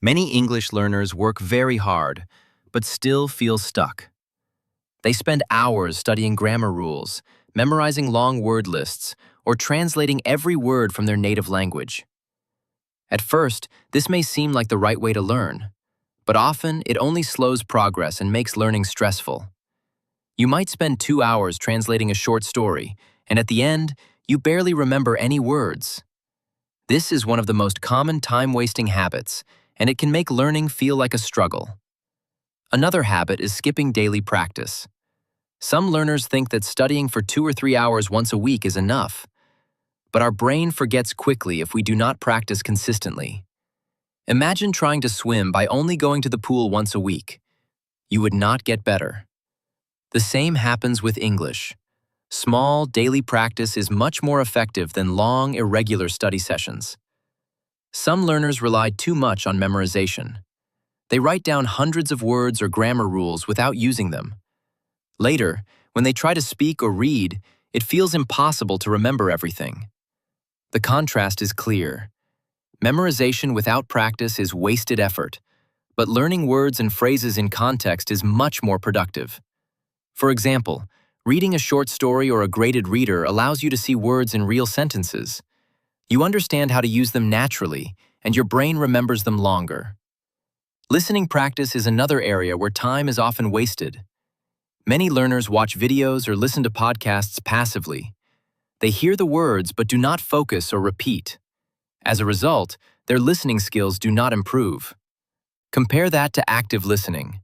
Many English learners work very hard, but still feel stuck. They spend hours studying grammar rules, memorizing long word lists, or translating every word from their native language. At first, this may seem like the right way to learn, but often it only slows progress and makes learning stressful. You might spend 2 hours translating a short story, and at the end, you barely remember any words. This is one of the most common time-wasting habits, and it can make learning feel like a struggle. Another habit is skipping daily practice. Some learners think that studying for 2 or 3 hours once a week is enough, but our brain forgets quickly if we do not practice consistently. Imagine trying to swim by only going to the pool once a week. You would not get better. The same happens with English. Small, daily practice is much more effective than long, irregular study sessions. Some learners rely too much on memorization. They write down hundreds of words or grammar rules without using them. Later, when they try to speak or read, it feels impossible to remember everything. The contrast is clear. Memorization without practice is wasted effort, but learning words and phrases in context is much more productive. For example, reading a short story or a graded reader allows you to see words in real sentences. You understand how to use them naturally, and your brain remembers them longer. Listening practice is another area where time is often wasted. Many learners watch videos or listen to podcasts passively. They hear the words but do not focus or repeat. As a result, their listening skills do not improve. Compare that to active listening.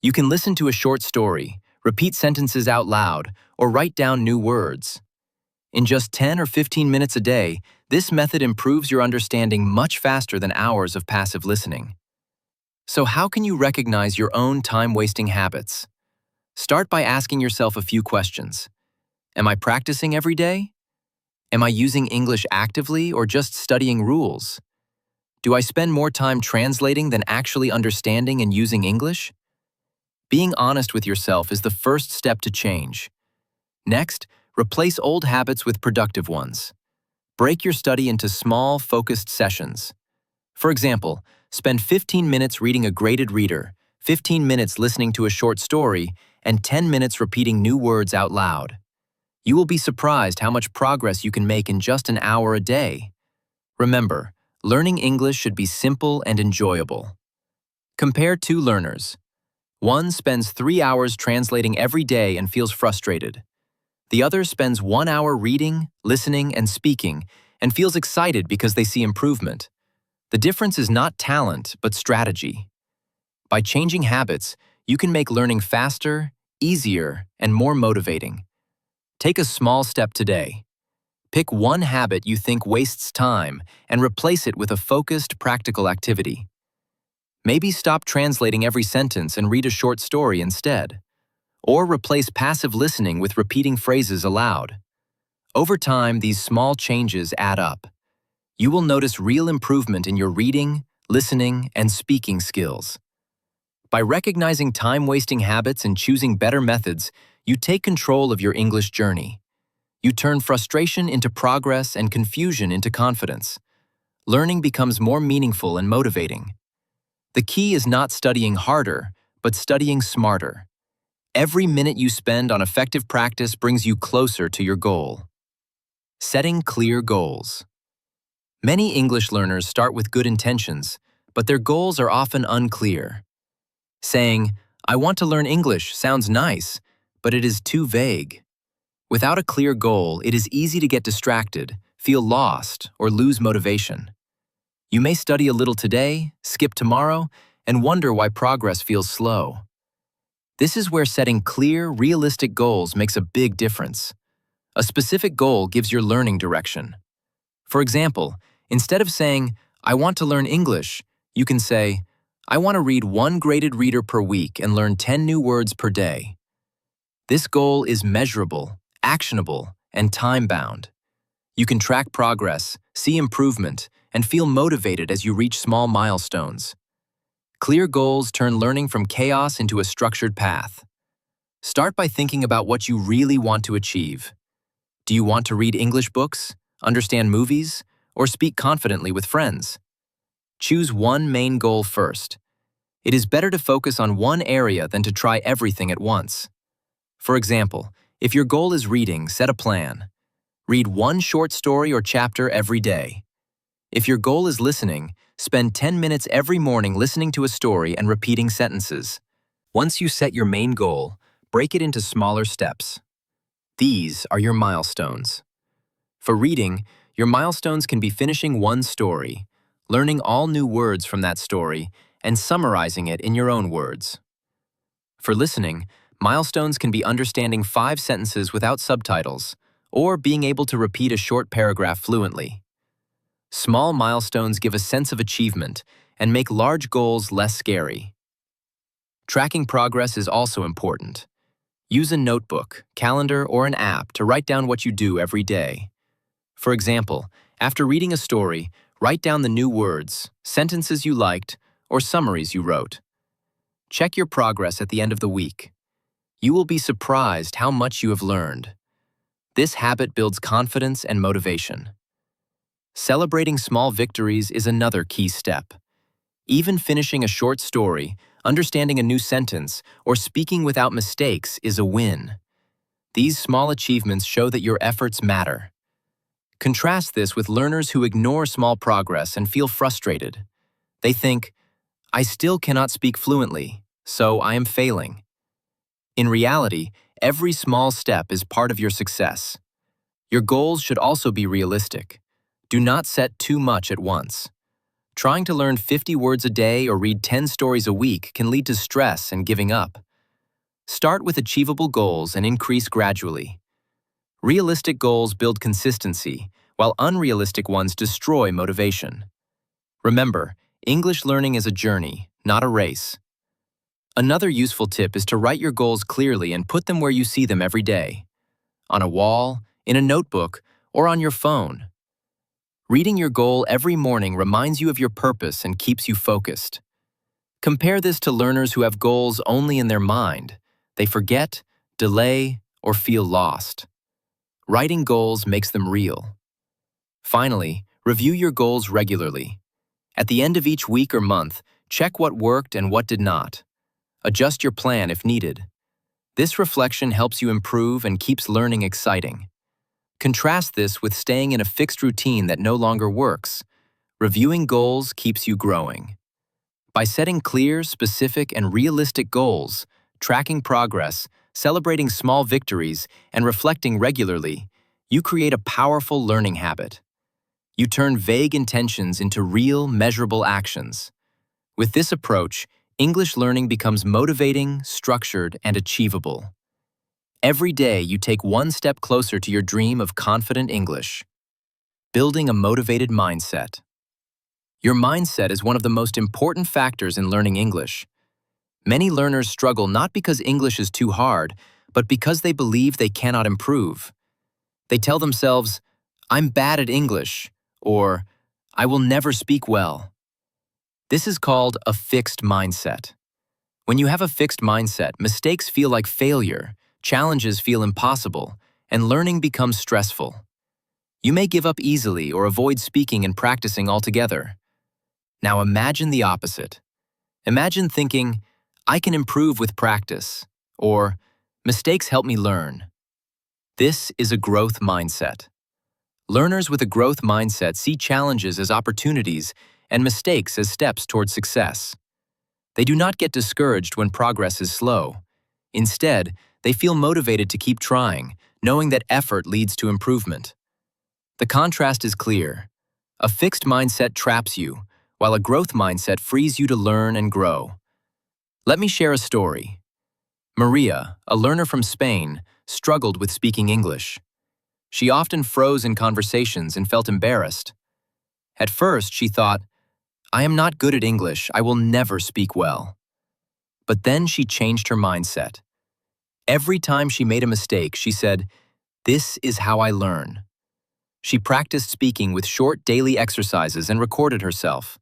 You can listen to a short story, repeat sentences out loud, or write down new words. In just 10 or 15 minutes a day, this method improves your understanding much faster than hours of passive listening. So how can you recognize your own time-wasting habits? Start by asking yourself a few questions. Am I practicing every day? Am I using English actively or just studying rules? Do I spend more time translating than actually understanding and using English? Being honest with yourself is the first step to change. Next, replace old habits with productive ones. Break your study into small, focused sessions. For example, spend 15 minutes reading a graded reader, 15 minutes listening to a short story, and 10 minutes repeating new words out loud. You will be surprised how much progress you can make in just an hour a day. Remember, learning English should be simple and enjoyable. Compare two learners. One spends 3 hours translating every day and feels frustrated. The other spends 1 hour reading, listening, and speaking, and feels excited because they see improvement. The difference is not talent, but strategy. By changing habits, you can make learning faster, easier, and more motivating. Take a small step today. Pick one habit you think wastes time and replace it with a focused, practical activity. Maybe stop translating every sentence and read a short story instead. Or replace passive listening with repeating phrases aloud. Over time, these small changes add up. You will notice real improvement in your reading, listening, and speaking skills. By recognizing time-wasting habits and choosing better methods, you take control of your English journey. You turn frustration into progress and confusion into confidence. Learning becomes more meaningful and motivating. The key is not studying harder, but studying smarter. Every minute you spend on effective practice brings you closer to your goal. Setting clear goals. Many English learners start with good intentions, but their goals are often unclear. Saying, "I want to learn English" sounds nice, but it is too vague. Without a clear goal, it is easy to get distracted, feel lost, or lose motivation. You may study a little today, skip tomorrow, and wonder why progress feels slow. This is where setting clear, realistic goals makes a big difference. A specific goal gives your learning direction. For example, instead of saying, "I want to learn English," you can say, "I want to read 1 graded reader per week and learn 10 new words per day." This goal is measurable, actionable, and time-bound. You can track progress, see improvement, and feel motivated as you reach small milestones. Clear goals turn learning from chaos into a structured path. Start by thinking about what you really want to achieve. Do you want to read English books, understand movies, or speak confidently with friends? Choose one main goal first. It is better to focus on one area than to try everything at once. For example, if your goal is reading, set a plan. Read one short story or chapter every day. If your goal is listening, spend 10 minutes every morning listening to a story and repeating sentences. Once you set your main goal, break it into smaller steps. These are your milestones. For reading, your milestones can be finishing one story, learning all new words from that story, and summarizing it in your own words. For listening, milestones can be understanding 5 sentences without subtitles, or being able to repeat a short paragraph fluently. Small milestones give a sense of achievement and make large goals less scary. Tracking progress is also important. Use a notebook, calendar, or an app to write down what you do every day. For example, after reading a story, write down the new words, sentences you liked, or summaries you wrote. Check your progress at the end of the week. You will be surprised how much you have learned. This habit builds confidence and motivation. Celebrating small victories is another key step. Even finishing a short story, understanding a new sentence, or speaking without mistakes is a win. These small achievements show that your efforts matter. Contrast this with learners who ignore small progress and feel frustrated. They think, "I still cannot speak fluently, so I am failing." In reality, every small step is part of your success. Your goals should also be realistic. Do not set too much at once. Trying to learn 50 words a day or read 10 stories a week can lead to stress and giving up. Start with achievable goals and increase gradually. Realistic goals build consistency, while unrealistic ones destroy motivation. Remember, English learning is a journey, not a race. Another useful tip is to write your goals clearly and put them where you see them every day. On a wall, in a notebook, or on your phone. Reading your goal every morning reminds you of your purpose and keeps you focused. Compare this to learners who have goals only in their mind. They forget, delay, or feel lost. Writing goals makes them real. Finally, review your goals regularly. At the end of each week or month, check what worked and what did not. Adjust your plan if needed. This reflection helps you improve and keeps learning exciting. Contrast this with staying in a fixed routine that no longer works. Reviewing goals keeps you growing. By setting clear, specific, and realistic goals, tracking progress, celebrating small victories, and reflecting regularly, you create a powerful learning habit. You turn vague intentions into real, measurable actions. With this approach, English learning becomes motivating, structured, and achievable. Every day, you take one step closer to your dream of confident English. Building a motivated mindset. Your mindset is one of the most important factors in learning English. Many learners struggle not because English is too hard, but because they believe they cannot improve. They tell themselves, "I'm bad at English," or "I will never speak well." This is called a fixed mindset. When you have a fixed mindset, mistakes feel like failure, challenges feel impossible, and learning becomes stressful. You may give up easily or avoid speaking and practicing altogether. Now imagine the opposite. Imagine thinking, "I can improve with practice," or "Mistakes help me learn." This is a growth mindset. Learners with a growth mindset see challenges as opportunities and mistakes as steps toward success. They do not get discouraged when progress is slow. Instead, they feel motivated to keep trying, knowing that effort leads to improvement. The contrast is clear. A fixed mindset traps you, while a growth mindset frees you to learn and grow. Let me share a story. Maria, a learner from Spain, struggled with speaking English. She often froze in conversations and felt embarrassed. At first, she thought, "I am not good at English, I will never speak well." But then she changed her mindset. Every time she made a mistake, she said, "This is how I learn." She practiced speaking with short daily exercises and recorded herself.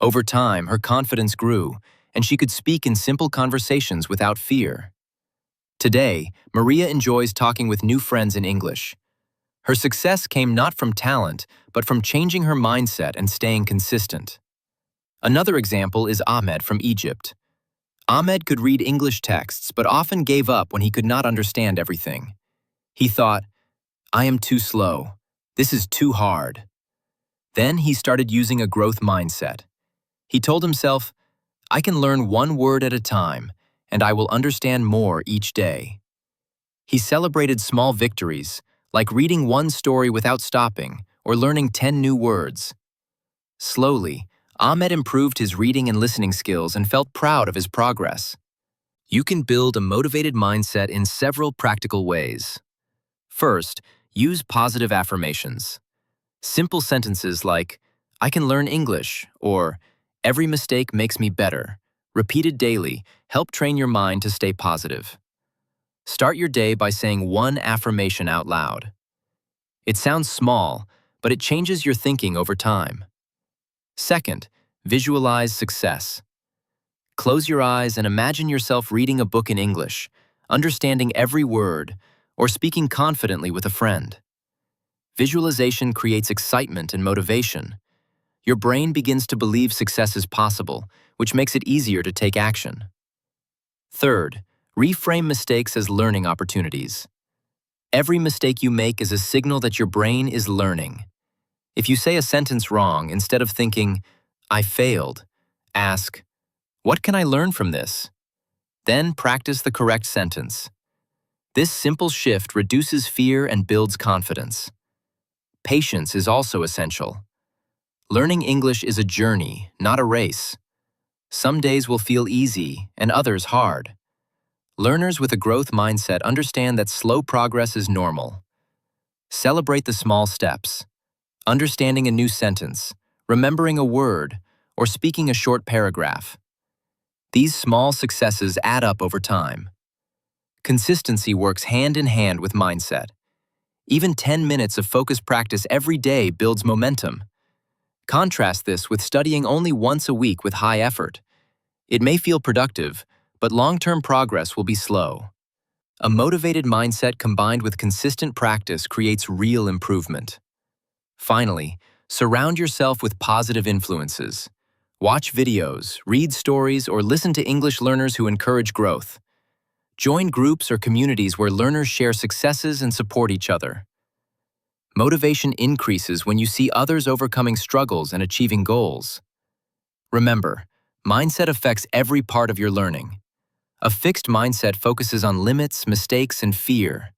Over time, her confidence grew, and she could speak in simple conversations without fear. Today, Maria enjoys talking with new friends in English. Her success came not from talent, but from changing her mindset and staying consistent. Another example is Ahmed from Egypt. Ahmed could read English texts but often gave up when he could not understand everything. He thought, "I am too slow. This is too hard." Then he started using a growth mindset. He told himself, "I can learn one word at a time, and I will understand more each day." He celebrated small victories, like reading one story without stopping or learning 10 new words. Slowly, Ahmed improved his reading and listening skills and felt proud of his progress. You can build a motivated mindset in several practical ways. First, use positive affirmations. Simple sentences like, "I can learn English," or "Every mistake makes me better," repeated daily, help train your mind to stay positive. Start your day by saying one affirmation out loud. It sounds small, but it changes your thinking over time. Second, visualize success. Close your eyes and imagine yourself reading a book in English, understanding every word, or speaking confidently with a friend. Visualization creates excitement and motivation. Your brain begins to believe success is possible, which makes it easier to take action. Third, reframe mistakes as learning opportunities. Every mistake you make is a signal that your brain is learning. If you say a sentence wrong, instead of thinking, "I failed," ask, "What can I learn from this?" Then practice the correct sentence. This simple shift reduces fear and builds confidence. Patience is also essential. Learning English is a journey, not a race. Some days will feel easy and others hard. Learners with a growth mindset understand that slow progress is normal. Celebrate the small steps. Understanding a new sentence, remembering a word, or speaking a short paragraph. These small successes add up over time. Consistency works hand in hand with mindset. Even 10 minutes of focused practice every day builds momentum. Contrast this with studying only once a week with high effort. It may feel productive, but long-term progress will be slow. A motivated mindset combined with consistent practice creates real improvement. Finally, surround yourself with positive influences. Watch videos, read stories, or listen to English learners who encourage growth. Join groups or communities where learners share successes and support each other. Motivation increases when you see others overcoming struggles and achieving goals. Remember, mindset affects every part of your learning. A fixed mindset focuses on limits, mistakes, and fear.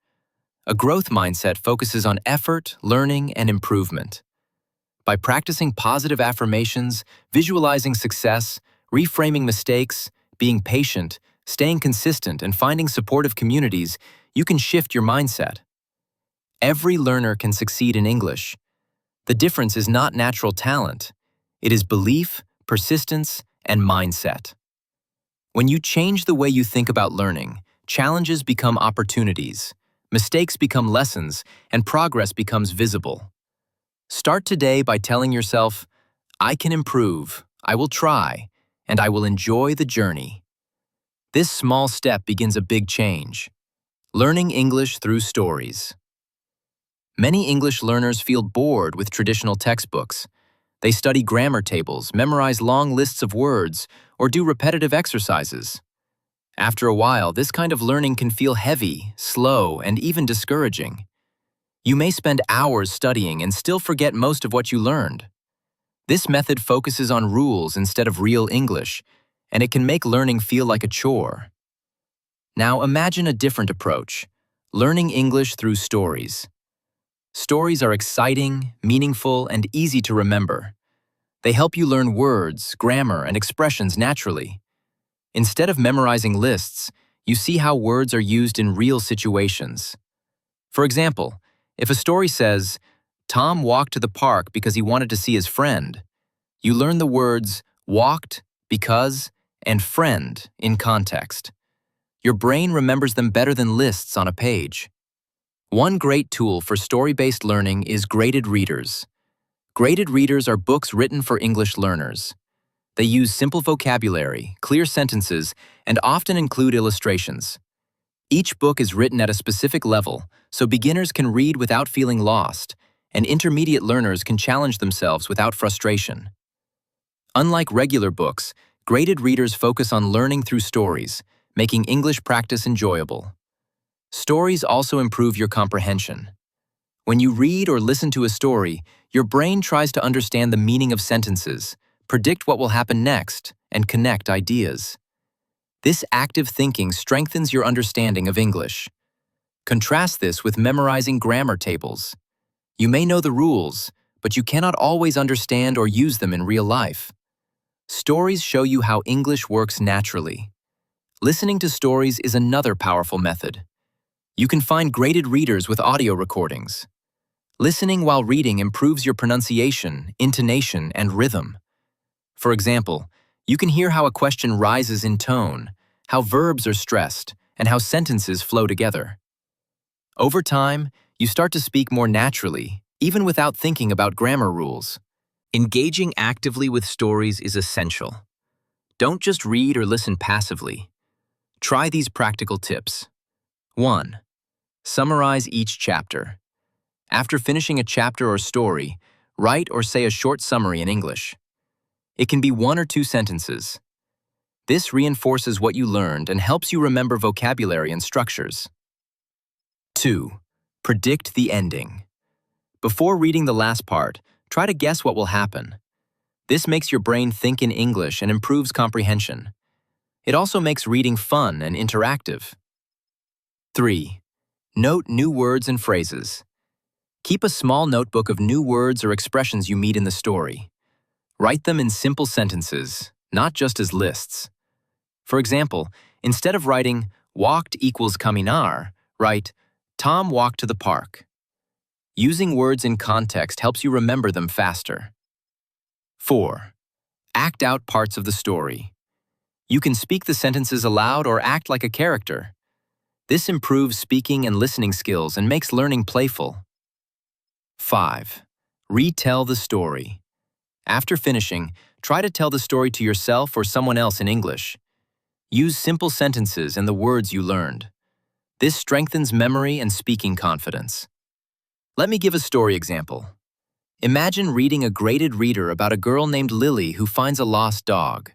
A growth mindset focuses on effort, learning, and improvement. By practicing positive affirmations, visualizing success, reframing mistakes, being patient, staying consistent, and finding supportive communities, you can shift your mindset. Every learner can succeed in English. The difference is not natural talent. It is belief, persistence, and mindset. When you change the way you think about learning, challenges become opportunities, mistakes become lessons, and progress becomes visible. Start today by telling yourself, "I can improve, I will try, and I will enjoy the journey." This small step begins a big change. Learning English through stories. Many English learners feel bored with traditional textbooks. They study grammar tables, memorize long lists of words, or do repetitive exercises. After a while, this kind of learning can feel heavy, slow, and even discouraging. You may spend hours studying and still forget most of what you learned. This method focuses on rules instead of real English, and it can make learning feel like a chore. Now imagine a different approach, learning English through stories. Stories are exciting, meaningful, and easy to remember. They help you learn words, grammar, and expressions naturally. Instead of memorizing lists, you see how words are used in real situations. For example, if a story says, "Tom walked to the park because he wanted to see his friend," you learn the words walked, because, and friend in context. Your brain remembers them better than lists on a page. One great tool for story-based learning is graded readers. Graded readers are books written for English learners. They use simple vocabulary, clear sentences, and often include illustrations. Each book is written at a specific level, so beginners can read without feeling lost, and intermediate learners can challenge themselves without frustration. Unlike regular books, graded readers focus on learning through stories, making English practice enjoyable. Stories also improve your comprehension. When you read or listen to a story, your brain tries to understand the meaning of sentences, predict what will happen next, and connect ideas. This active thinking strengthens your understanding of English. Contrast this with memorizing grammar tables. You may know the rules, but you cannot always understand or use them in real life. Stories show you how English works naturally. Listening to stories is another powerful method. You can find graded readers with audio recordings. Listening while reading improves your pronunciation, intonation, and rhythm. For example, you can hear how a question rises in tone, how verbs are stressed, and how sentences flow together. Over time, you start to speak more naturally, even without thinking about grammar rules. Engaging actively with stories is essential. Don't just read or listen passively. Try these practical tips. 1. Summarize each chapter. After finishing a chapter or story, write or say a short summary in English. It can be 1 or 2 sentences. This reinforces what you learned and helps you remember vocabulary and structures. 2. Predict the ending. Before reading the last part, try to guess what will happen. This makes your brain think in English and improves comprehension. It also makes reading fun and interactive. 3. Note new words and phrases. Keep a small notebook of new words or expressions you meet in the story. Write them in simple sentences, not just as lists. For example, instead of writing walked equals caminar, write Tom walked to the park. Using words in context helps you remember them faster. 4. Act out parts of the story. You can speak the sentences aloud or act like a character. This improves speaking and listening skills and makes learning playful. 5. Retell the story. After finishing, try to tell the story to yourself or someone else in English. Use simple sentences and the words you learned. This strengthens memory and speaking confidence. Let me give a story example. Imagine reading a graded reader about a girl named Lily who finds a lost dog.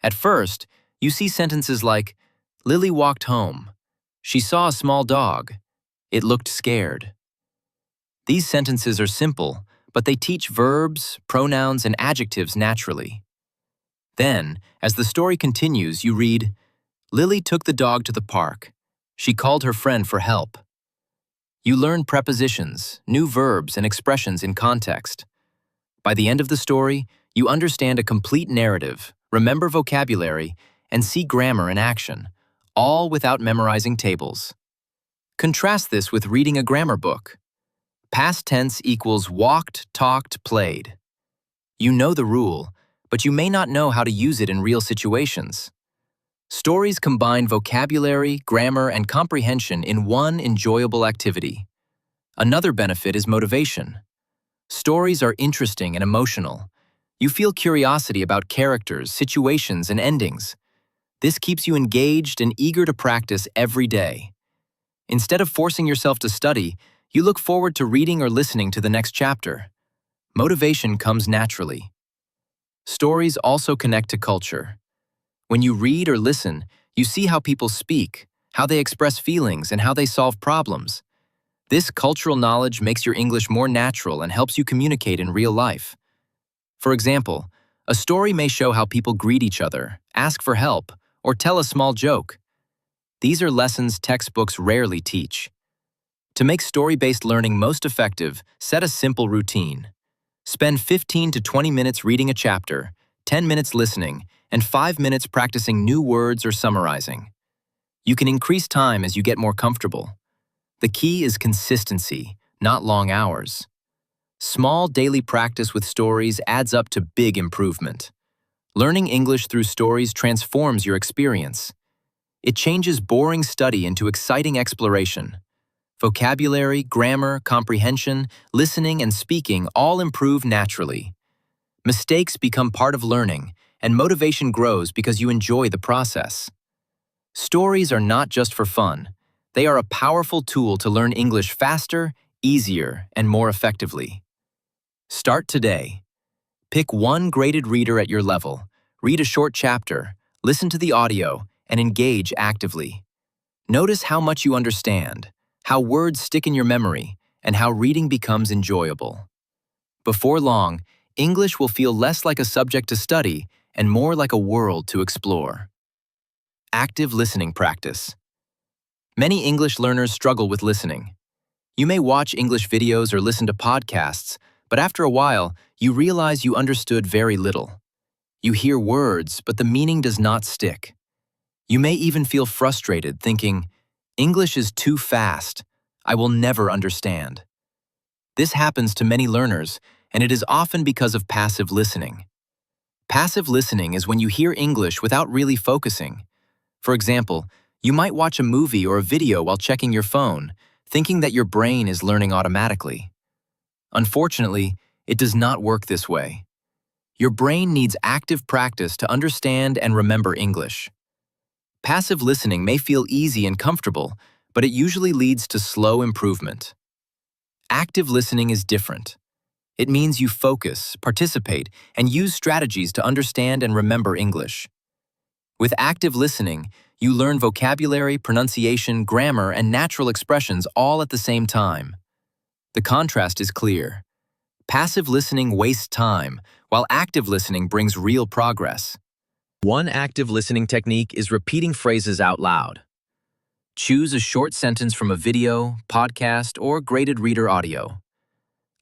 At first, you see sentences like, Lily walked home. She saw a small dog. It looked scared. These sentences are simple, but they teach verbs, pronouns, and adjectives naturally. Then, as the story continues, you read, Lily took the dog to the park. She called her friend for help. You learn prepositions, new verbs, and expressions in context. By the end of the story, you understand a complete narrative, remember vocabulary, and see grammar in action, all without memorizing tables. Contrast this with reading a grammar book. Past tense equals walked, talked, played. You know the rule, but you may not know how to use it in real situations. Stories combine vocabulary, grammar, and comprehension in one enjoyable activity. Another benefit is motivation. Stories are interesting and emotional. You feel curiosity about characters, situations, and endings. This keeps you engaged and eager to practice every day. Instead of forcing yourself to study, you look forward to reading or listening to the next chapter. Motivation comes naturally. Stories also connect to culture. When you read or listen, you see how people speak, how they express feelings, and how they solve problems. This cultural knowledge makes your English more natural and helps you communicate in real life. For example, a story may show how people greet each other, ask for help, or tell a small joke. These are lessons textbooks rarely teach. To make story-based learning most effective, set a simple routine. Spend 15 to 20 minutes reading a chapter, 10 minutes listening, and 5 minutes practicing new words or summarizing. You can increase time as you get more comfortable. The key is consistency, not long hours. Small daily practice with stories adds up to big improvement. Learning English through stories transforms your experience. It changes boring study into exciting exploration. Vocabulary, grammar, comprehension, listening, and speaking all improve naturally. Mistakes become part of learning, and motivation grows because you enjoy the process. Stories are not just for fun. They are a powerful tool to learn English faster, easier, and more effectively. Start today. Pick one graded reader at your level, read a short chapter, listen to the audio, and engage actively. Notice how much you understand, how words stick in your memory, and how reading becomes enjoyable. Before long, English will feel less like a subject to study and more like a world to explore. Active listening practice. Many English learners struggle with listening. You may watch English videos or listen to podcasts, but after a while, you realize you understood very little. You hear words, but the meaning does not stick. You may even feel frustrated, thinking, "English is too fast. I will never understand." This happens to many learners, and it is often because of passive listening. Passive listening is when you hear English without really focusing. For example, you might watch a movie or a video while checking your phone, thinking that your brain is learning automatically. Unfortunately, it does not work this way. Your brain needs active practice to understand and remember English. Passive listening may feel easy and comfortable, but it usually leads to slow improvement. Active listening is different. It means you focus, participate, and use strategies to understand and remember English. With active listening, you learn vocabulary, pronunciation, grammar, and natural expressions all at the same time. The contrast is clear. Passive listening wastes time, while active listening brings real progress. One active listening technique is repeating phrases out loud. Choose a short sentence from a video, podcast, or graded reader audio.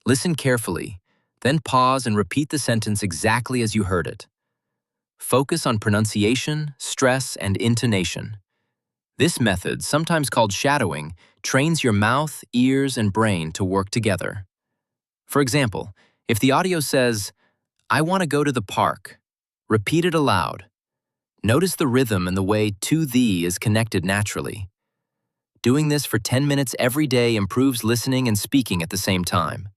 Listen carefully, then pause and repeat the sentence exactly as you heard it. Focus on pronunciation, stress, and intonation. This method, sometimes called shadowing, trains your mouth, ears, and brain to work together. For example, if the audio says, "I want to go to the park," repeat it aloud. Notice the rhythm and the way "to thee" is connected naturally. Doing this for 10 minutes every day improves listening and speaking at the same time.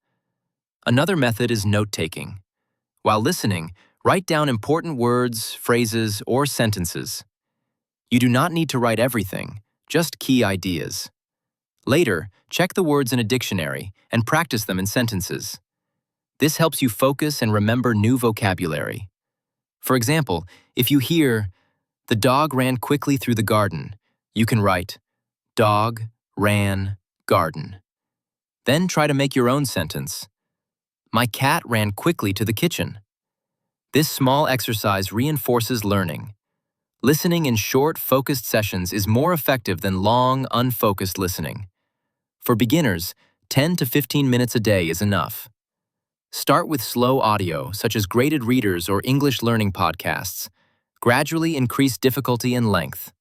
Another method is note-taking. While listening, write down important words, phrases, or sentences. You do not need to write everything, just key ideas. Later, check the words in a dictionary and practice them in sentences. This helps you focus and remember new vocabulary. For example, if you hear, "The dog ran quickly through the garden," you can write, "Dog, ran, garden." Then try to make your own sentence. "My cat ran quickly to the kitchen." This small exercise reinforces learning. Listening in short, focused sessions is more effective than long, unfocused listening. For beginners, 10 to 15 minutes a day is enough. Start with slow audio, such as graded readers or English learning podcasts. Gradually increase difficulty and length.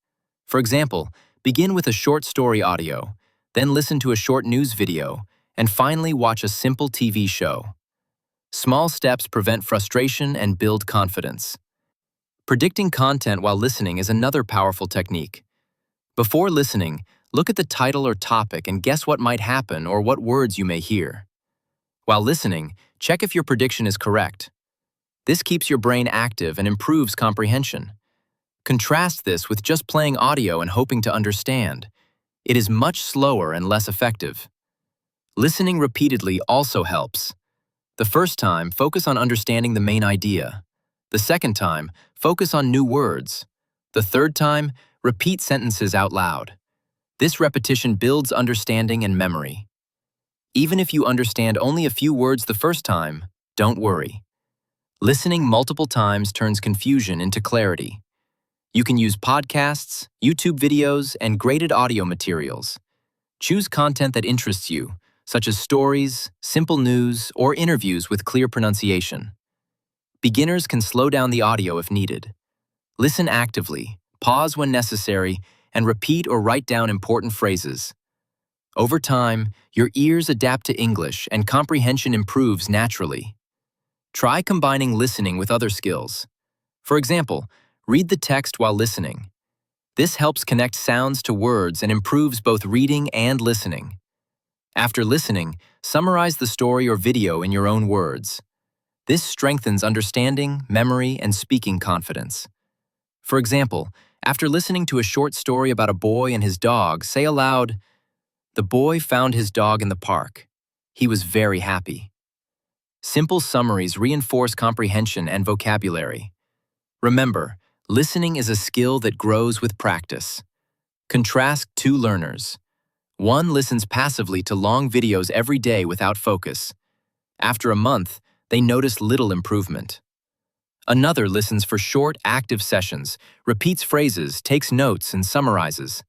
For example, begin with a short story audio, then listen to a short news video, and finally watch a simple TV show. Small steps prevent frustration and build confidence. Predicting content while listening is another powerful technique. Before listening, look at the title or topic and guess what might happen or what words you may hear. While listening, check if your prediction is correct. This keeps your brain active and improves comprehension. Contrast this with just playing audio and hoping to understand. It is much slower and less effective. Listening repeatedly also helps. The first time, focus on understanding the main idea. The second time, focus on new words. The third time, repeat sentences out loud. This repetition builds understanding and memory. Even if you understand only a few words the first time, don't worry. Listening multiple times turns confusion into clarity. You can use podcasts, YouTube videos, and graded audio materials. Choose content that interests you, such as stories, simple news, or interviews with clear pronunciation. Beginners can slow down the audio if needed. Listen actively, pause when necessary, and repeat or write down important phrases. Over time, your ears adapt to English and comprehension improves naturally. Try combining listening with other skills. For example, read the text while listening. This helps connect sounds to words and improves both reading and listening. After listening, summarize the story or video in your own words. This strengthens understanding, memory, and speaking confidence. For example, after listening to a short story about a boy and his dog, say aloud, "The boy found his dog in the park. He was very happy." Simple summaries reinforce comprehension and vocabulary. Remember, listening is a skill that grows with practice. Contrast two learners. One listens passively to long videos every day without focus. After a month, they notice little improvement. Another listens for short, active sessions, repeats phrases, takes notes, and summarizes.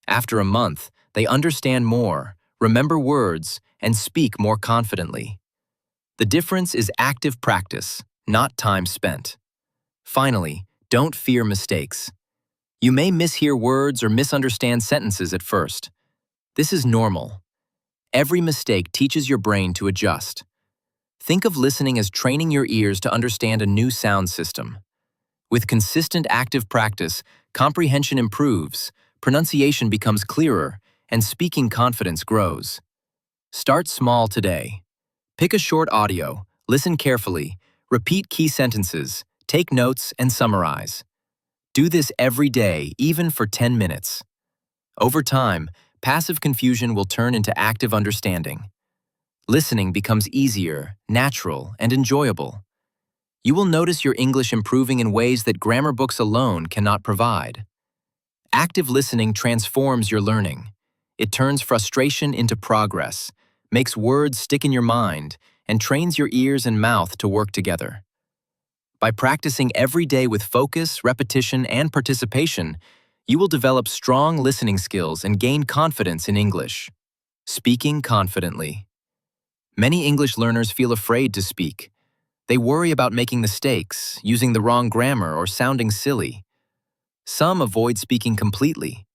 After a month, they understand more, remember words, and speak more confidently. The difference is active practice, not time spent. Finally, don't fear mistakes. You may mishear words or misunderstand sentences at first. This is normal. Every mistake teaches your brain to adjust. Think of listening as training your ears to understand a new sound system. With consistent active practice, comprehension improves, pronunciation becomes clearer, and speaking confidence grows. Start small today. Pick a short audio, listen carefully, repeat key sentences, take notes, and summarize. Do this every day, even for 10 minutes. Over time, passive confusion will turn into active understanding. Listening becomes easier, natural, and enjoyable. You will notice your English improving in ways that grammar books alone cannot provide. Active listening transforms your learning. It turns frustration into progress, makes words stick in your mind, and trains your ears and mouth to work together. By practicing every day with focus, repetition, and participation, you will develop strong listening skills and gain confidence in English. Speaking confidently. Many English learners feel afraid to speak. They worry about making mistakes, using the wrong grammar, or sounding silly. Some avoid speaking completely.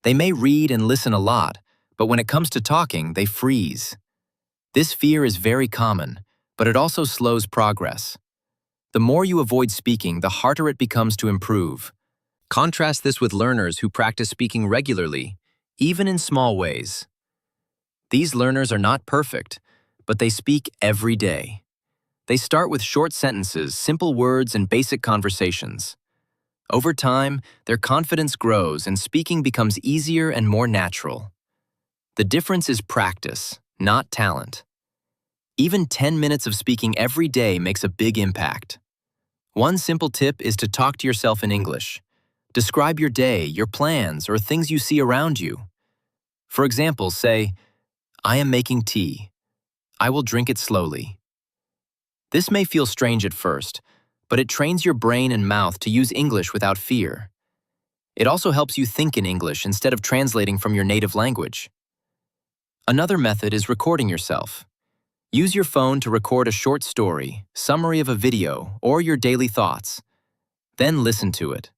They may read and listen a lot, but when it comes to talking, they freeze. This fear is very common, but it also slows progress. The more you avoid speaking, the harder it becomes to improve. Contrast this with learners who practice speaking regularly, even in small ways. These learners are not perfect, but they speak every day. They start with short sentences, simple words, and basic conversations. Over time, their confidence grows and speaking becomes easier and more natural. The difference is practice, not talent. Even 10 minutes of speaking every day makes a big impact. One simple tip is to talk to yourself in English. Describe your day, your plans, or things you see around you. For example, say, "I am making tea. I will drink it slowly." This may feel strange at first, but it trains your brain and mouth to use English without fear. It also helps you think in English instead of translating from your native language. Another method is recording yourself. Use your phone to record a short story, summary of a video, or your daily thoughts. Then listen to it.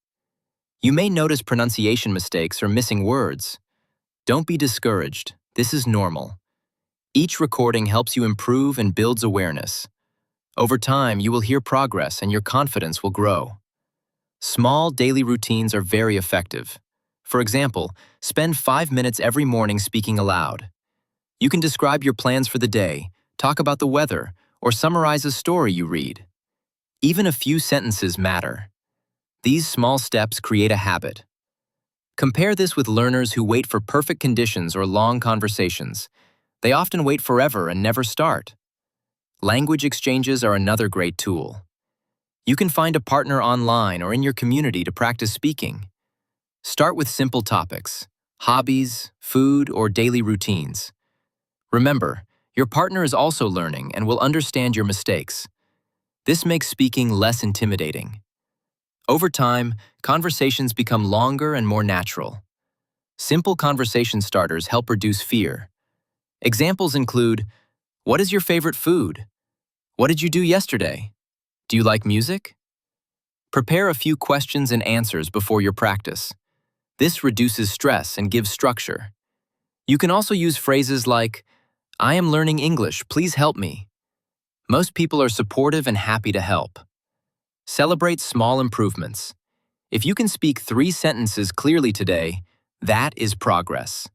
You may notice pronunciation mistakes or missing words. Don't be discouraged. This is normal. Each recording helps you improve and builds awareness. Over time, you will hear progress and your confidence will grow. Small daily routines are very effective. For example, spend 5 minutes every morning speaking aloud. You can describe your plans for the day, talk about the weather, or summarize a story you read. Even a few sentences matter. These small steps create a habit. Compare this with learners who wait for perfect conditions or long conversations. They often wait forever and never start. Language exchanges are another great tool. You can find a partner online or in your community to practice speaking. Start with simple topics, hobbies, food, or daily routines. Remember, your partner is also learning and will understand your mistakes. This makes speaking less intimidating. Over time, conversations become longer and more natural. Simple conversation starters help reduce fear. Examples include, "What is your favorite food? What did you do yesterday? Do you like music?" Prepare a few questions and answers before your practice. This reduces stress and gives structure. You can also use phrases like, "I am learning English, please help me." Most people are supportive and happy to help. Celebrate small improvements. If you can speak 3 sentences clearly today, that is progress.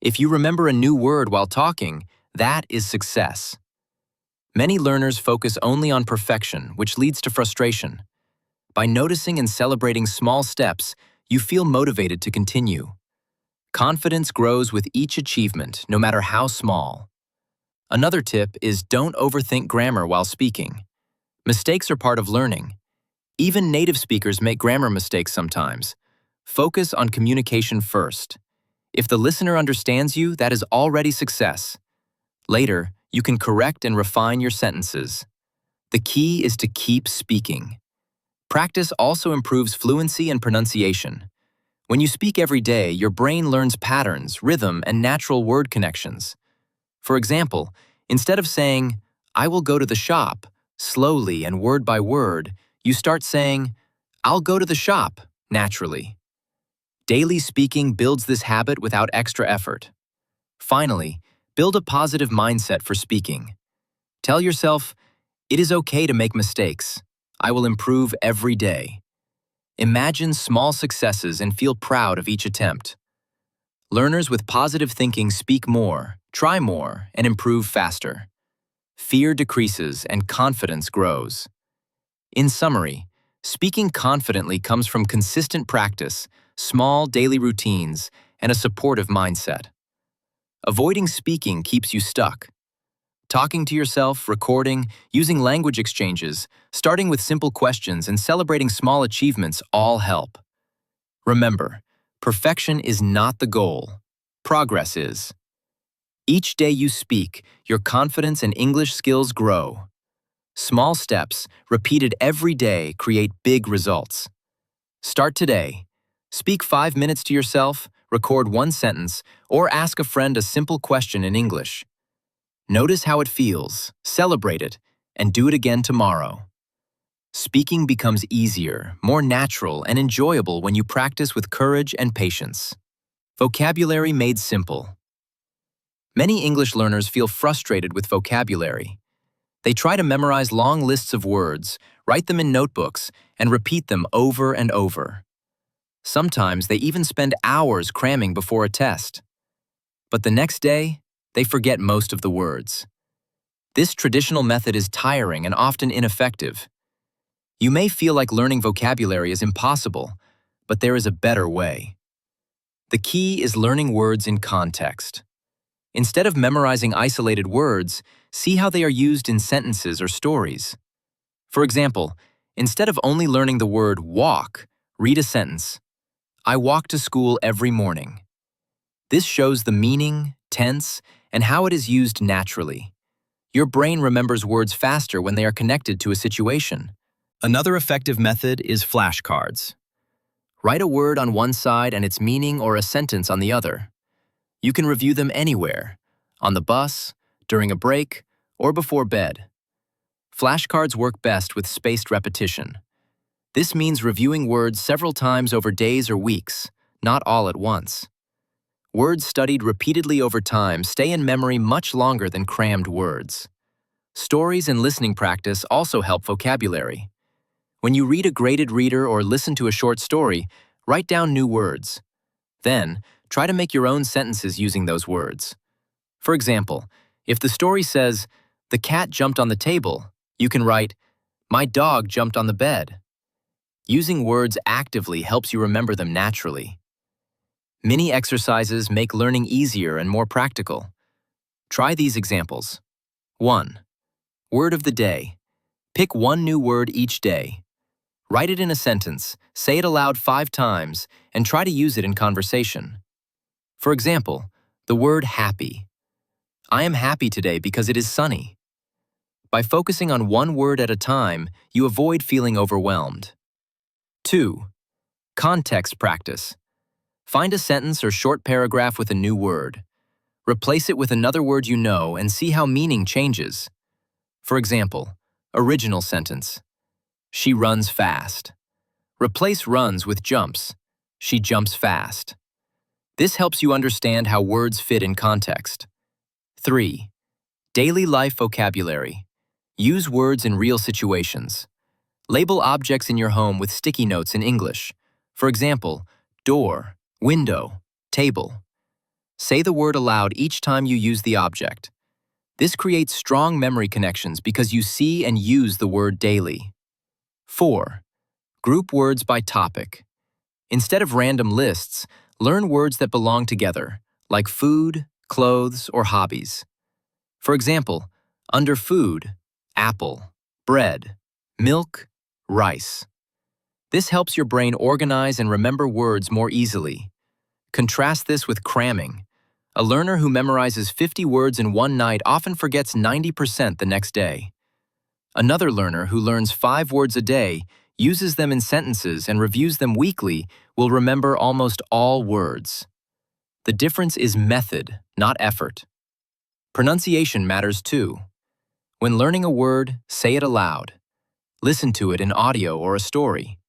If you remember a new word while talking, that is success. Many learners focus only on perfection, which leads to frustration. By noticing and celebrating small steps, you feel motivated to continue. Confidence grows with each achievement, no matter how small. Another tip is don't overthink grammar while speaking. Mistakes are part of learning. Even native speakers make grammar mistakes sometimes. Focus on communication first. If the listener understands you, that is already success. Later, you can correct and refine your sentences. The key is to keep speaking. Practice also improves fluency and pronunciation. When you speak every day, your brain learns patterns, rhythm, and natural word connections. For example, instead of saying, "I will go to the shop," slowly and word by word, you start saying, "I'll go to the shop," naturally. Daily speaking builds this habit without extra effort. Finally, build a positive mindset for speaking. Tell yourself, "It is okay to make mistakes. I will improve every day." Imagine small successes and feel proud of each attempt. Learners with positive thinking speak more, try more, and improve faster. Fear decreases and confidence grows. In summary, speaking confidently comes from consistent practice, small daily routines, and a supportive mindset. Avoiding speaking keeps you stuck. Talking to yourself, recording, using language exchanges, starting with simple questions, and celebrating small achievements all help. Remember, perfection is not the goal. Progress is. Each day you speak, your confidence and English skills grow. Small steps, repeated every day, create big results. Start today. Speak 5 minutes to yourself, record one sentence, or ask a friend a simple question in English. Notice how it feels, celebrate it, and do it again tomorrow. Speaking becomes easier, more natural, and enjoyable when you practice with courage and patience. Vocabulary made simple. Many English learners feel frustrated with vocabulary. They try to memorize long lists of words, write them in notebooks, and repeat them over and over. Sometimes they even spend hours cramming before a test. But the next day, they forget most of the words. This traditional method is tiring and often ineffective. You may feel like learning vocabulary is impossible, but there is a better way. The key is learning words in context. Instead of memorizing isolated words, see how they are used in sentences or stories. For example, instead of only learning the word walk, read a sentence. I walk to school every morning. This shows the meaning, tense, and how it is used naturally. Your brain remembers words faster when they are connected to a situation. Another effective method is flashcards. Write a word on one side and its meaning or a sentence on the other. You can review them anywhere, on the bus, during a break, or before bed. Flashcards work best with spaced repetition. This means reviewing words several times over days or weeks, not all at once. Words studied repeatedly over time stay in memory much longer than crammed words. Stories and listening practice also help vocabulary. When you read a graded reader or listen to a short story, write down new words. Then, try to make your own sentences using those words. For example, if the story says, "The cat jumped on the table," you can write, "My dog jumped on the bed." Using words actively helps you remember them naturally. Mini exercises make learning easier and more practical. Try these examples. 1. Word of the day. Pick one new word each day. Write it in a sentence, say it aloud 5 times, and try to use it in conversation. For example, the word happy. I am happy today because it is sunny. By focusing on one word at a time, you avoid feeling overwhelmed. 2. Context practice. Find a sentence or short paragraph with a new word. Replace it with another word you know and see how meaning changes. For example, original sentence. She runs fast. Replace runs with jumps. She jumps fast. This helps you understand how words fit in context. 3. Daily life vocabulary. Use words in real situations. Label objects in your home with sticky notes in English. For example, door, window, table. Say the word aloud each time you use the object. This creates strong memory connections because you see and use the word daily. 4. Group words by topic. Instead of random lists, learn words that belong together, like food, clothes, or hobbies. For example, under food, apple, bread, milk, rice. This helps your brain organize and remember words more easily. Contrast this with cramming. A learner who memorizes 50 words in one night often forgets 90% the next day. Another learner who learns 5 words a day, uses them in sentences, and reviews them weekly will remember almost all words. The difference is method, not effort. Pronunciation matters too. When learning a word, say it aloud. Listen to it in audio or a story.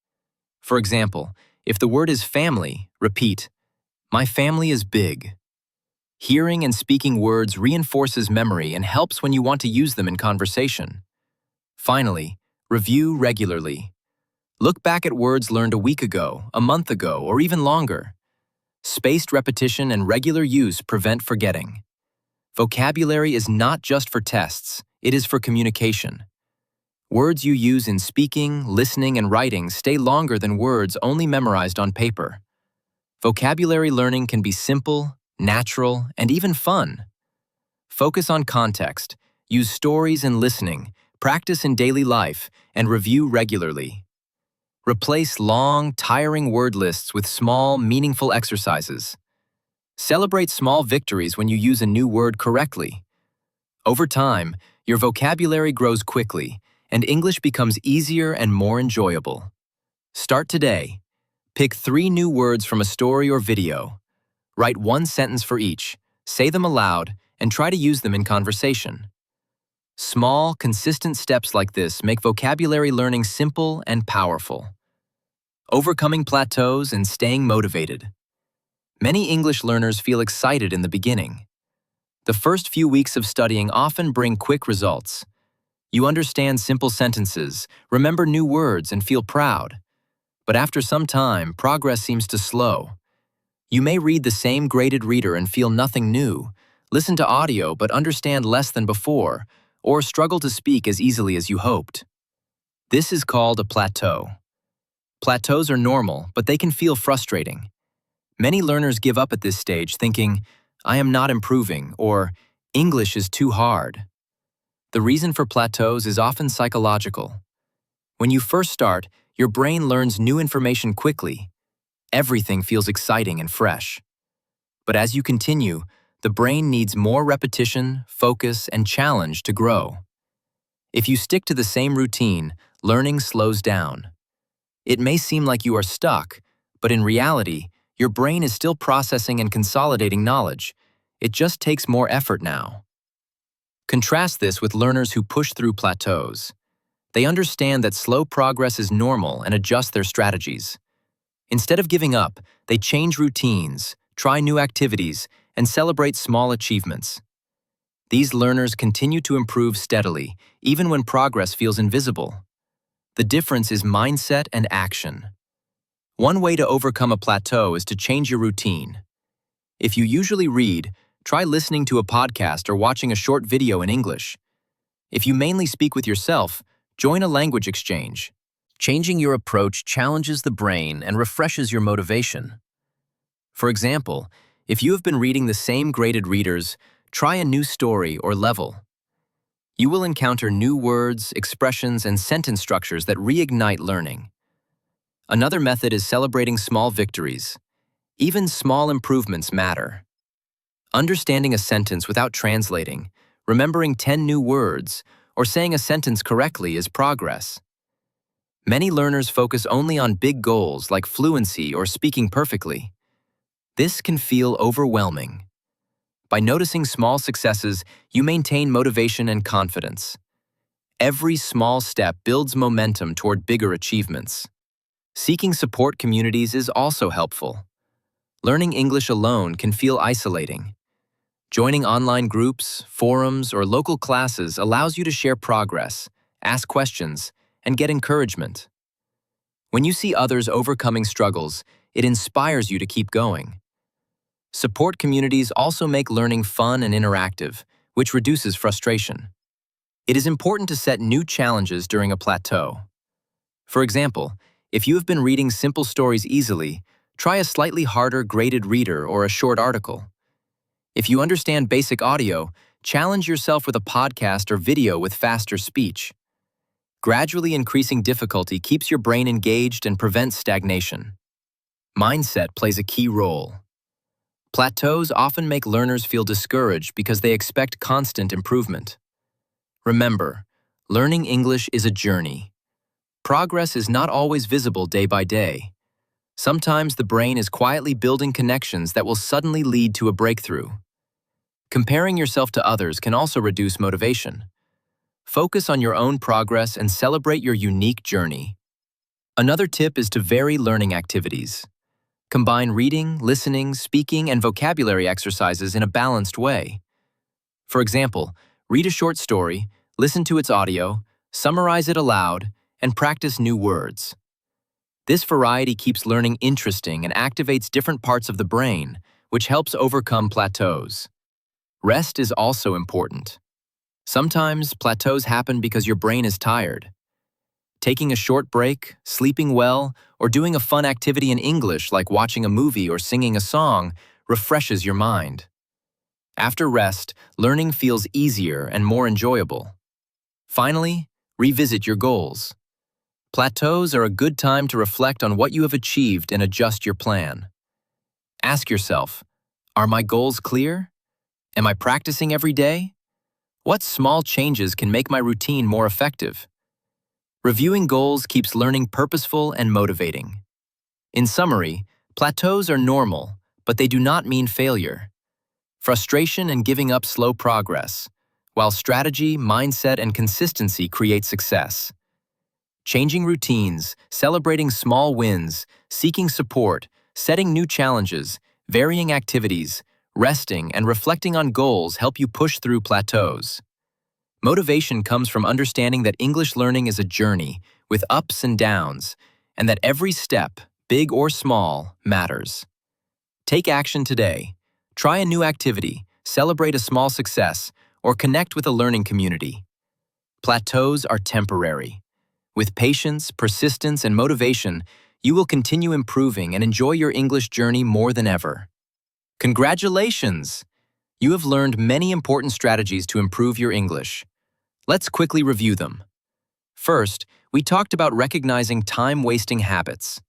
For example, if the word is family, repeat, "My family is big." Hearing and speaking words reinforces memory and helps when you want to use them in conversation. Finally, review regularly. Look back at words learned a week ago, a month ago, or even longer. Spaced repetition and regular use prevent forgetting. Vocabulary is not just for tests, it is for communication. Words you use in speaking, listening, and writing stay longer than words only memorized on paper. Vocabulary learning can be simple, natural, and even fun. Focus on context, use stories and listening, practice in daily life, and review regularly. Replace long, tiring word lists with small, meaningful exercises. Celebrate small victories when you use a new word correctly. Over time, your vocabulary grows quickly, and English becomes easier and more enjoyable. Start today. Pick 3 new words from a story or video. Write 1 sentence for each, say them aloud, and try to use them in conversation. Small, consistent steps like this make vocabulary learning simple and powerful. Overcoming plateaus and staying motivated. Many English learners feel excited in the beginning. The first few weeks of studying often bring quick results. You understand simple sentences, remember new words, and feel proud. But after some time, progress seems to slow. You may read the same graded reader and feel nothing new, listen to audio but understand less than before, or struggle to speak as easily as you hoped. This is called a plateau. Plateaus are normal, but they can feel frustrating. Many learners give up at this stage thinking, "I am not improving," or "English is too hard." The reason for plateaus is often psychological. When you first start, your brain learns new information quickly. Everything feels exciting and fresh. But as you continue, the brain needs more repetition, focus, and challenge to grow. If you stick to the same routine, learning slows down. It may seem like you are stuck, but in reality, your brain is still processing and consolidating knowledge. It just takes more effort now. Contrast this with learners who push through plateaus. They understand that slow progress is normal and adjust their strategies. Instead of giving up, they change routines, try new activities, and celebrate small achievements. These learners continue to improve steadily, even when progress feels invisible. The difference is mindset and action. One way to overcome a plateau is to change your routine. If you usually read, try listening to a podcast or watching a short video in English. If you mainly speak with yourself, join a language exchange. Changing your approach challenges the brain and refreshes your motivation. For example, if you have been reading the same graded readers, try a new story or level. You will encounter new words, expressions, and sentence structures that reignite learning. Another method is celebrating small victories. Even small improvements matter. Understanding a sentence without translating, remembering 10 new words, or saying a sentence correctly is progress. Many learners focus only on big goals like fluency or speaking perfectly. This can feel overwhelming. By noticing small successes, you maintain motivation and confidence. Every small step builds momentum toward bigger achievements. Seeking support communities is also helpful. Learning English alone can feel isolating. Joining online groups, forums, or local classes allows you to share progress, ask questions, and get encouragement. When you see others overcoming struggles, it inspires you to keep going. Support communities also make learning fun and interactive, which reduces frustration. It is important to set new challenges during a plateau. For example, if you have been reading simple stories easily, try a slightly harder graded reader or a short article. If you understand basic audio, Challenge yourself with a podcast or video with faster speech. Gradually increasing difficulty keeps your brain engaged and prevents stagnation. Mindset plays a key role. Plateaus often make learners feel discouraged because they expect constant improvement. Remember, learning English is a journey. Progress is not always visible day by day. Sometimes the brain is quietly building connections that will suddenly lead to a breakthrough. Comparing yourself to others can also reduce motivation. Focus on your own progress and celebrate your unique journey. Another tip is to vary learning activities. Combine reading, listening, speaking, and vocabulary exercises in a balanced way. For example, read a short story, listen to its audio, summarize it aloud, and practice new words. This variety keeps learning interesting and activates different parts of the brain, which helps overcome plateaus. Rest is also important. Sometimes plateaus happen because your brain is tired. Taking a short break, sleeping well, or doing a fun activity in English like watching a movie or singing a song refreshes your mind. After rest, learning feels easier and more enjoyable. Finally, revisit your goals. Plateaus are a good time to reflect on what you have achieved and adjust your plan. Ask yourself, are my goals clear? Am I practicing every day? What small changes can make my routine more effective? Reviewing goals keeps learning purposeful and motivating. In summary, plateaus are normal, but they do not mean failure. Frustration and giving up slow progress, while strategy, mindset, and consistency create success. Changing routines, celebrating small wins, seeking support, setting new challenges, varying activities, resting, and reflecting on goals help you push through plateaus. Motivation comes from understanding that English learning is a journey with ups and downs, and that every step, big or small, matters. Take action today. Try a new activity, celebrate a small success, or connect with a learning community. Plateaus are temporary. With patience, persistence, and motivation, you will continue improving and enjoy your English journey more than ever. Congratulations! You have learned many important strategies to improve your English. Let's quickly review them. First, we talked about recognizing time-wasting habits.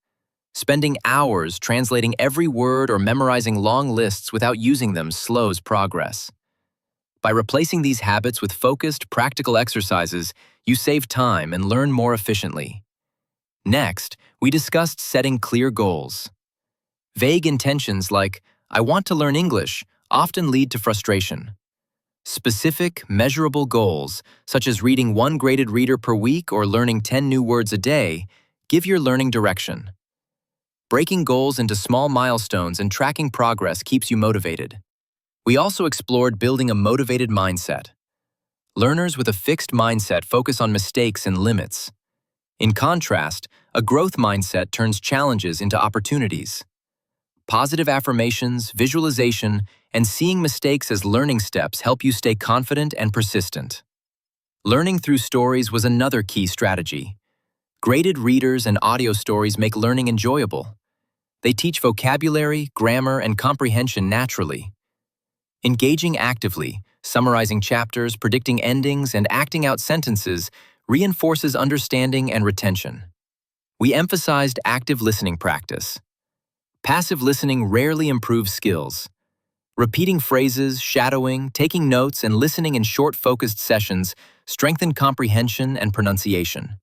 Spending hours translating every word or memorizing long lists without using them slows progress. By replacing these habits with focused, practical exercises, you save time and learn more efficiently. Next, we discussed setting clear goals. Vague intentions like, "I want to learn English," often lead to frustration. Specific, measurable goals, such as reading one graded reader per week or learning 10 new words a day, give your learning direction. Breaking goals into small milestones and tracking progress keeps you motivated. We also explored building a motivated mindset. Learners with a fixed mindset focus on mistakes and limits. In contrast, a growth mindset turns challenges into opportunities. Positive affirmations, visualization, and seeing mistakes as learning steps help you stay confident and persistent. Learning through stories was another key strategy. Graded readers and audio stories make learning enjoyable. They teach vocabulary, grammar, and comprehension naturally. Engaging actively, summarizing chapters, predicting endings, and acting out sentences reinforces understanding and retention. We emphasized active listening practice. Passive listening rarely improves skills. Repeating phrases, shadowing, taking notes, and listening in short, focused sessions strengthen comprehension and pronunciation.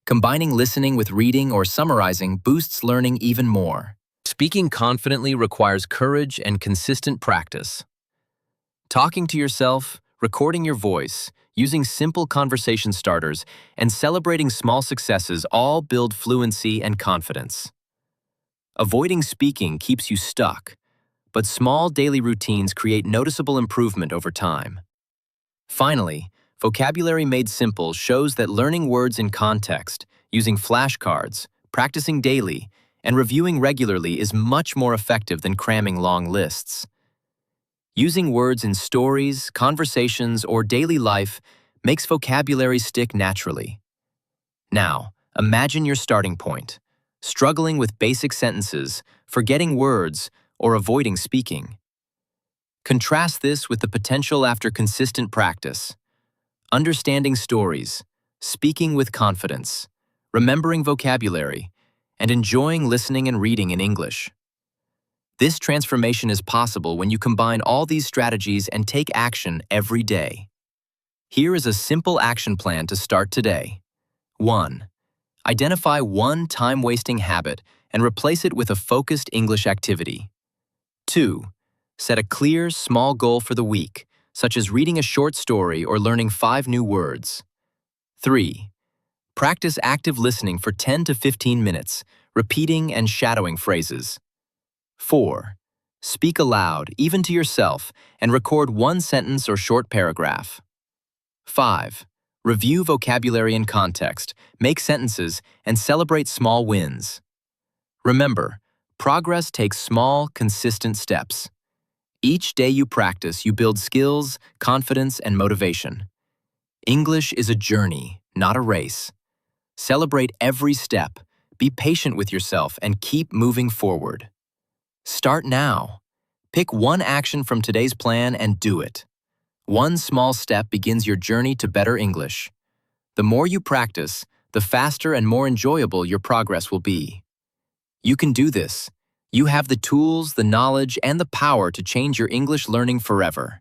Combining listening with reading or summarizing boosts learning even more. Speaking confidently requires courage and consistent practice. Talking to yourself, recording your voice, using simple conversation starters, and celebrating small successes all build fluency and confidence. Avoiding speaking keeps you stuck, but small daily routines create noticeable improvement over time. Finally, Vocabulary Made Simple shows that learning words in context, using flashcards, practicing daily, and reviewing regularly is much more effective than cramming long lists. Using words in stories, conversations, or daily life makes vocabulary stick naturally. Now, imagine your starting point, struggling with basic sentences, forgetting words, or avoiding speaking. Contrast this with the potential after consistent practice. Understanding stories, speaking with confidence, remembering vocabulary, and enjoying listening and reading in English. This transformation is possible when you combine all these strategies and take action every day. Here is a simple action plan to start today. 1. Identify one time-wasting habit and replace it with a focused English activity. 2. Set a clear, small goal for the week, such as reading a short story or learning 5 new words. 3. Practice active listening for 10 to 15 minutes, repeating and shadowing phrases. 4. Speak aloud, even to yourself, and record one sentence or short paragraph. 5. Review vocabulary and context, make sentences, and celebrate small wins. Remember, progress takes small, consistent steps. Each day you practice, you build skills, confidence, and motivation. English is a journey, not a race. Celebrate every step, be patient with yourself, and keep moving forward. Start now. Pick one action from today's plan and do it. One small step begins your journey to better English. The more you practice, the faster and more enjoyable your progress will be. You can do this. You have the tools, the knowledge, and the power to change your English learning forever.